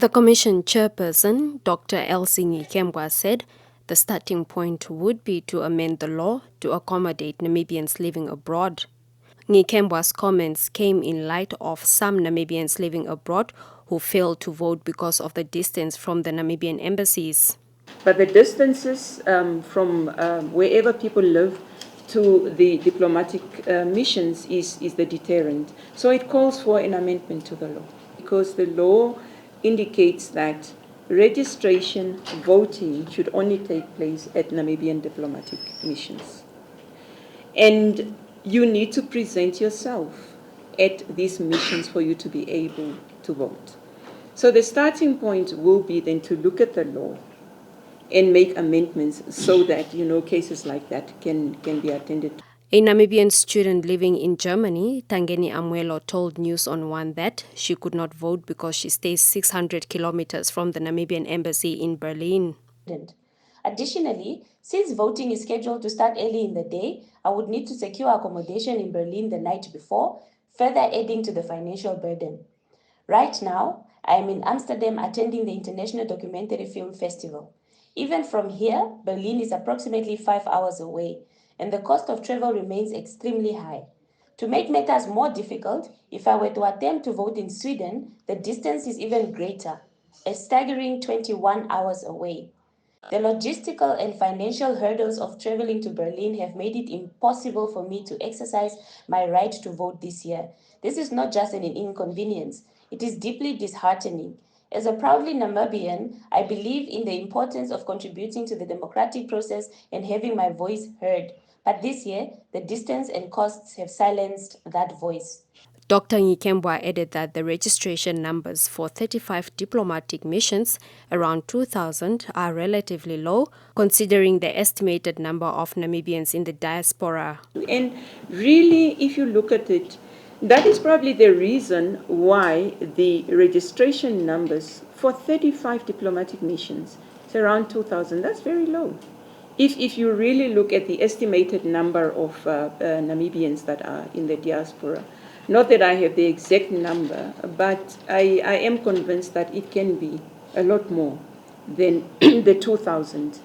The Commission chairperson, Dr. Elsie Ngikembwa, said the starting point would be to amend the law to accommodate Namibians living abroad. Ngikembwa's comments came in light of some Namibians living abroad who failed to vote because of the distance from the Namibian embassies. But the distances from wherever people live to the diplomatic missions is the deterrent. So it calls for an amendment to the law, because the law indicates that registration, voting should only take place at Namibian diplomatic missions. And you need to present yourself at these missions for you to be able to vote. So the starting point will be then to look at the law and make amendments so that, cases like that can be attended to. A Namibian student living in Germany, Tangeni Amwelo, told News on One that she could not vote because she stays 600 kilometers from the Namibian embassy in Berlin. Additionally, since voting is scheduled to start early in the day, I would need to secure accommodation in Berlin the night before, further adding to the financial burden. Right now, I am in Amsterdam attending the International Documentary Film Festival. Even from here, Berlin is approximately 5 hours away, and the cost of travel remains extremely high. To make matters more difficult, if I were to attempt to vote in Sweden, the distance is even greater, a staggering 21 hours away. The logistical and financial hurdles of traveling to Berlin have made it impossible for me to exercise my right to vote this year. This is not just an inconvenience, it is deeply disheartening. As a proudly Namibian, I believe in the importance of contributing to the democratic process and having my voice heard. But this year, the distance and costs have silenced that voice. Dr. Ngikembwa added that the registration numbers for 35 diplomatic missions, around 2,000, are relatively low, considering the estimated number of Namibians in the diaspora. And really, if you look at it, that is probably the reason why the registration numbers for 35 diplomatic missions is around 2,000. That's very low. If you really look at the estimated number of Namibians that are in the diaspora, not that I have the exact number, but I am convinced that it can be a lot more than the 2,000.